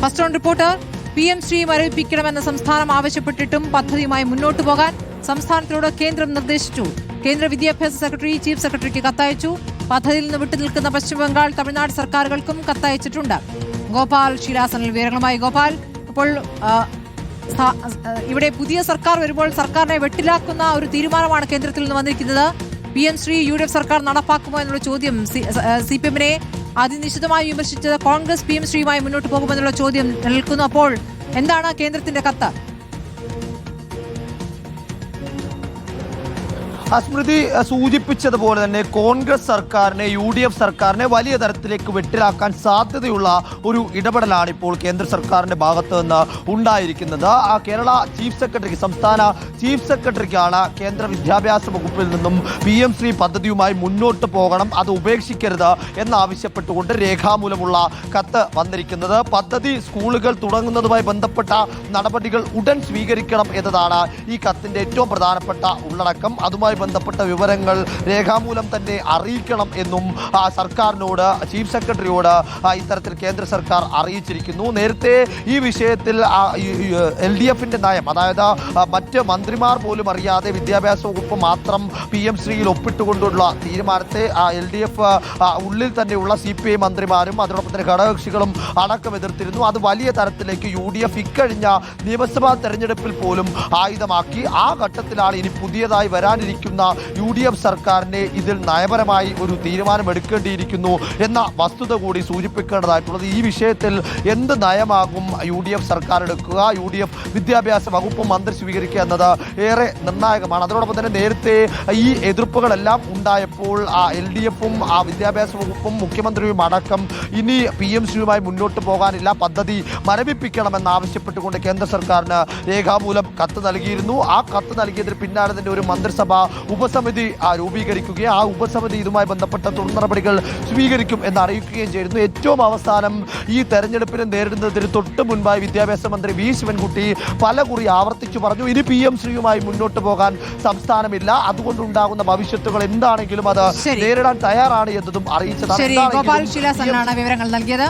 First on reporter. PM Shri മരവിപ്പിക്കണമെന്ന് സംസ്ഥാനം ആവശ്യപ്പെട്ടിട്ടും പദ്ധതിയുമായി മുന്നോട്ടു പോകാൻ സംസ്ഥാനത്തിനോട് കേന്ദ്രം നിർദ്ദേശിച്ചു. കേന്ദ്ര വിദ്യാഭ്യാസ സെക്രട്ടറി ചീഫ് സെക്രട്ടറിക്ക് കത്തയച്ചു. പദ്ധതിയിൽ നിന്ന് വിട്ടുനിൽക്കുന്ന പശ്ചിമബംഗാൾ, തമിഴ്നാട് സർക്കാരുകൾക്കും കത്തയച്ചിട്ടുണ്ട്. ഗോപാൽ ഷീലാസനിൽ വിവരങ്ങളുമായി. ഗോപാൽ, ഇപ്പോൾ ഇവിടെ പുതിയ സർക്കാർ വരുമ്പോൾ സർക്കാരിനെ വെട്ടിലാക്കുന്ന ഒരു തീരുമാനമാണ് കേന്ദ്രത്തിൽ നിന്ന് വന്നിരിക്കുന്നത്. PM ശ്രീ UDF സർക്കാർ നടപ്പാക്കുമോ എന്നുള്ള ചോദ്യം CPM-നെ അതിനിശ്ചിതമായി വിമർശിച്ചത് കോൺഗ്രസ് PM ശ്രീയുമായി മുന്നോട്ട് പോകുമെന്നുള്ള ചോദ്യം നിൽക്കുന്നു. അപ്പോൾ എന്താണ് കേന്ദ്രത്തിന്റെ കത്ത്? സ്മൃതി സൂചിപ്പിച്ചതുപോലെ തന്നെ കോൺഗ്രസ് സർക്കാരിനെ UDF സർക്കാരിനെ വലിയ തരത്തിലേക്ക് വെട്ടിലാക്കാൻ സാധ്യതയുള്ള ഒരു ഇടപെടലാണ് ഇപ്പോൾ കേന്ദ്ര സർക്കാരിന്റെ ഭാഗത്ത് നിന്ന് ഉണ്ടായിരിക്കുന്നത്. കേരള ചീഫ് സെക്രട്ടറിക്ക്, സംസ്ഥാന ചീഫ് സെക്രട്ടറിക്കാണ് കേന്ദ്ര വിദ്യാഭ്യാസ വകുപ്പിൽ നിന്നും PM ശ്രീ പദ്ധതിയുമായി മുന്നോട്ട് പോകണം, അത് ഉപേക്ഷിക്കരുത് എന്നാവശ്യപ്പെട്ടുകൊണ്ട് രേഖാമൂലമുള്ള കത്ത് വന്നിരിക്കുന്നത്. പദ്ധതി സ്കൂളുകൾ തുടങ്ങുന്നതുമായി ബന്ധപ്പെട്ട നടപടികൾ ഉടൻ സ്വീകരിക്കണം എന്നതാണ് ഈ കത്തിന്റെ ഏറ്റവും പ്രധാനപ്പെട്ട ഉള്ളടക്കം. അതുമായി ബന്ധപ്പെട്ട വിവരങ്ങൾ രേഖാമൂലം തന്നെ അറിയിക്കണം എന്നും സർക്കാരിനോട്, ചീഫ് സെക്രട്ടറിയോട് ഇത്തരത്തിൽ കേന്ദ്ര സർക്കാർ അറിയിച്ചിരിക്കുന്നു. നേരത്തെ ഈ വിഷയത്തിൽ LDF-ന്റെ നയം, അതായത് മറ്റ് മന്ത്രിമാർ പോലും അറിയാതെ വിദ്യാഭ്യാസ വകുപ്പ് മാത്രം PM ശ്രീയിൽ ഒപ്പിട്ടുകൊണ്ടുള്ള തീരുമാനത്തെ LDF ഉള്ളിൽ തന്നെയുള്ള CPI മന്ത്രിമാരും അതോടൊപ്പം തന്നെ ഘടകകക്ഷികളും അടക്കം എതിർത്തിരുന്നു. അത് വലിയ തരത്തിലേക്ക് UDF ഇക്കഴിഞ്ഞ നിയമസഭാ തെരഞ്ഞെടുപ്പിൽ പോലും ആയുധമാക്കി. ആ ഘട്ടത്തിലാണ് ഇനി പുതിയതായി വരാനിരിക്കുന്ന UDF സർക്കാരിനെ ഇതിൽ നയപരമായി ഒരു തീരുമാനമെടുക്കേണ്ടിയിരിക്കുന്നു എന്ന വസ്തുത കൂടി സൂചിപ്പിക്കേണ്ടതായിട്ടുള്ളത്. ഈ വിഷയത്തിൽ എന്ത് നയമാകും UDF സർക്കാർ എടുക്കുക, UDF വിദ്യാഭ്യാസ വകുപ്പ് മന്ത്രി സ്വീകരിക്കുക എന്നത് ഏറെ നിർണായകമാണ്. അതോടൊപ്പം തന്നെ നേരത്തെ ഈ എതിർപ്പുകളെല്ലാം ഉണ്ടായപ്പോൾ LDF-ഉം വിദ്യാഭ്യാസ വകുപ്പും മുഖ്യമന്ത്രിയും അടക്കം ഇനി PM ശ്രീയുമായി മുന്നോട്ട് പോകാനില്ല, പദ്ധതി മരവിപ്പിക്കണമെന്ന് ആവശ്യപ്പെട്ടുകൊണ്ട് കേന്ദ്ര സർക്കാരിന് രേഖാമൂലം കത്ത് നൽകിയിരുന്നു. ആ കത്ത് നൽകിയതിന് പിന്നാലെ തന്നെ ഒരു മന്ത്രിസഭ ഉപസമിതി രൂപീകരിക്കുകയും ആ ഉപസമിതി ഇതുമായി ബന്ധപ്പെട്ട തുടർ നടപടികൾ സ്വീകരിക്കും എന്ന് അറിയിക്കുകയും ചെയ്തിരുന്നു. ഏറ്റവും അവസാനം ഈ തെരഞ്ഞെടുപ്പിനെ നേരിടുന്നതിന് തൊട്ട് മുൻപായി വിദ്യാഭ്യാസ മന്ത്രി V ശിവൻകുട്ടി പലകുറി ആവർത്തിച്ചു പറഞ്ഞു, ഇനി PM ശ്രീയുമായി മുന്നോട്ട് പോകാൻ സംസ്ഥാനമില്ല, അതുകൊണ്ടുണ്ടാകുന്ന ഭവിഷ്യത്തുകൾ എന്താണെങ്കിലും അത് നേരിടാൻ തയ്യാറാണ് എന്നതും അറിയിച്ചതാണ്. ഗോപാൽ ഷീലാസനാണ് വിവരങ്ങൾ നൽകിയത്.